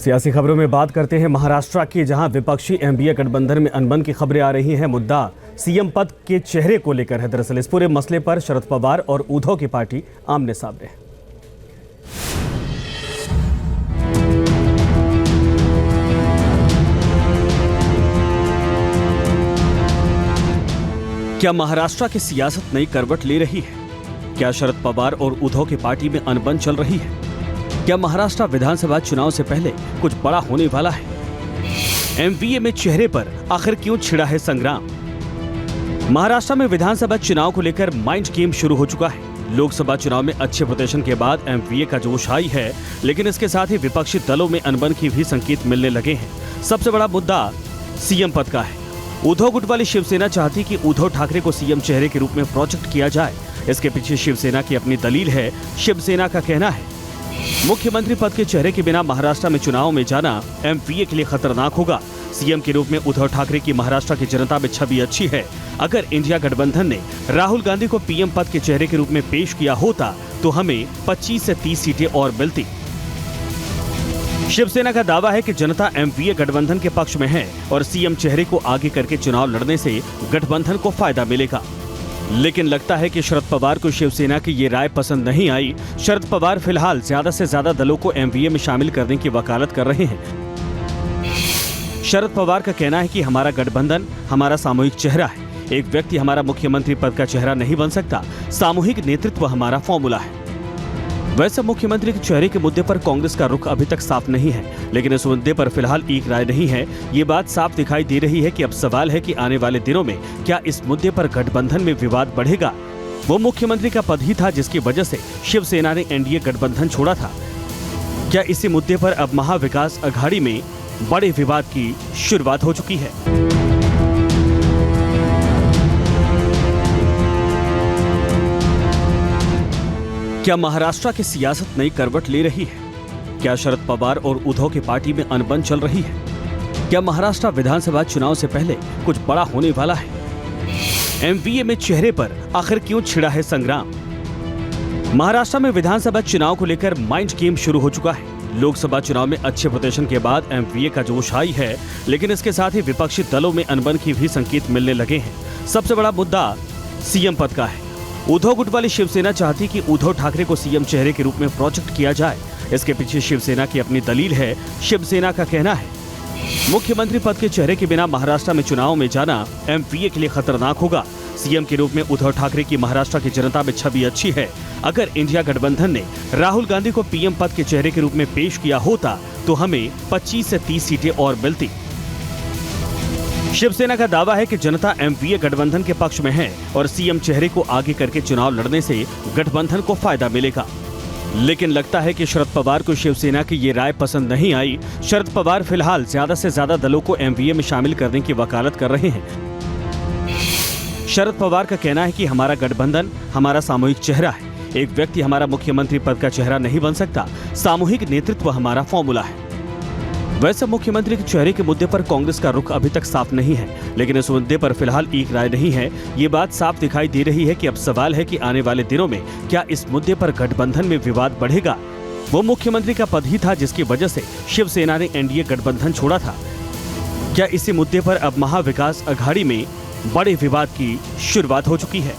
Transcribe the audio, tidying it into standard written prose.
सियासी खबरों में बात करते हैं महाराष्ट्र की, जहां विपक्षी एनडीए गठबंधन में अनबन की खबरें आ रही हैं। मुद्दा सीएम पद के चेहरे को लेकर है। दरअसल इस पूरे मसले पर शरद पवार और उद्धव की पार्टी आमने सामने है। क्या महाराष्ट्र की सियासत नई करवट ले रही है? क्या शरद पवार और उद्धव की पार्टी में अनबन चल रही है? क्या महाराष्ट्र विधानसभा चुनाव से पहले कुछ बड़ा होने वाला है? एमवीए में चेहरे पर आखिर क्यों छिड़ा है संग्राम? महाराष्ट्र में विधानसभा चुनाव को लेकर माइंड गेम शुरू हो चुका है। लोकसभा चुनाव में अच्छे प्रदर्शन के बाद एमवीए का जोश आई है, लेकिन इसके साथ ही विपक्षी दलों में अनबन की भी संकेत मिलने लगे हैं। सबसे बड़ा मुद्दा सीएम पद का है। उद्धव गुट वाली शिवसेना चाहती कि उद्धव ठाकरे को सीएम चेहरे के रूप में प्रोजेक्ट किया जाए। इसके पीछे शिवसेना की अपनी दलील है। शिवसेना का कहना है, मुख्यमंत्री पद के चेहरे के बिना महाराष्ट्र में चुनाव में जाना एमवीए के लिए खतरनाक होगा। सीएम के रूप में उद्धव ठाकरे की महाराष्ट्र की जनता में छवि अच्छी है। अगर इंडिया गठबंधन ने राहुल गांधी को पीएम पद के चेहरे के रूप में पेश किया होता तो हमें 25 से 30 सीटें और मिलती। शिवसेना का दावा है कि जनता एमवीए गठबंधन के पक्ष में है और सीएम चेहरे को आगे करके चुनाव लड़ने से गठबंधन को फायदा मिलेगा। लेकिन लगता है कि शरद पवार को शिवसेना की ये राय पसंद नहीं आई। शरद पवार फिलहाल ज्यादा से ज्यादा दलों को एमवीए में शामिल करने की वकालत कर रहे हैं। शरद पवार का कहना है कि हमारा गठबंधन हमारा सामूहिक चेहरा है। एक व्यक्ति हमारा मुख्यमंत्री पद का चेहरा नहीं बन सकता। सामूहिक नेतृत्व हमारा फॉर्मूला है। वैसे मुख्यमंत्री के चेहरे के मुद्दे पर कांग्रेस का रुख अभी तक साफ नहीं है, लेकिन इस मुद्दे पर फिलहाल एक राय नहीं है। ये बात साफ दिखाई दे रही है कि अब सवाल है कि आने वाले दिनों में क्या इस मुद्दे पर गठबंधन में विवाद बढ़ेगा। वो मुख्यमंत्री का पद ही था जिसकी वजह से शिवसेना ने एनडीए गठबंधन छोड़ा था। क्या इसी मुद्दे पर अब महाविकास अघाड़ी में बड़े विवाद की शुरुआत हो चुकी है? क्या महाराष्ट्र की सियासत नई करवट ले रही है? क्या शरद पवार और उद्धव की पार्टी में अनबन चल रही है? क्या महाराष्ट्र विधानसभा चुनाव से पहले कुछ बड़ा होने वाला है? एमवीए में चेहरे पर आखिर क्यों छिड़ा है संग्राम? महाराष्ट्र में विधानसभा चुनाव को लेकर माइंड गेम शुरू हो चुका है। लोकसभा चुनाव में अच्छे प्रदर्शन के बाद एमवीए का जोश आई है, लेकिन इसके साथ ही विपक्षी दलों में अनबन की भी संकेत मिलने लगे हैं। सबसे बड़ा मुद्दा सीएम पद का है। उद्धव गुट वाली शिवसेना चाहती कि उद्धव ठाकरे को सीएम चेहरे के रूप में प्रोजेक्ट किया जाए। इसके पीछे शिवसेना की अपनी दलील है। शिवसेना का कहना है, मुख्यमंत्री पद के चेहरे के बिना महाराष्ट्र में चुनाव में जाना एमवीए के लिए खतरनाक होगा। सीएम के रूप में उद्धव ठाकरे की महाराष्ट्र की जनता में छवि अच्छी है। अगर इंडिया गठबंधन ने राहुल गांधी को पीएम पद के चेहरे के रूप में पेश किया होता तो हमें 25 से 30 सीटें और मिलती। शिवसेना का दावा है कि जनता एमवीए गठबंधन के पक्ष में है और सीएम चेहरे को आगे करके चुनाव लड़ने से गठबंधन को फायदा मिलेगा। लेकिन लगता है कि शरद पवार को शिवसेना की ये राय पसंद नहीं आई। शरद पवार फिलहाल ज्यादा से ज्यादा दलों को एमवीए में शामिल करने की वकालत कर रहे हैं। शरद पवार का कहना है कि हमारा गठबंधन हमारा सामूहिक चेहरा है। एक व्यक्ति हमारा मुख्यमंत्री पद का चेहरा नहीं बन सकता। सामूहिक नेतृत्व हमारा फॉर्मूला है। वैसे मुख्यमंत्री के चेहरे के मुद्दे पर कांग्रेस का रुख अभी तक साफ नहीं है, लेकिन इस मुद्दे पर फिलहाल एक राय नहीं है। ये बात साफ दिखाई दे रही है कि अब सवाल है कि आने वाले दिनों में क्या इस मुद्दे पर गठबंधन में विवाद बढ़ेगा। वो मुख्यमंत्री का पद ही था जिसकी वजह से शिवसेना ने एनडीए गठबंधन छोड़ा था। क्या इसी मुद्दे पर अब महाविकास अघाड़ी में बड़े विवाद की शुरुआत हो चुकी है?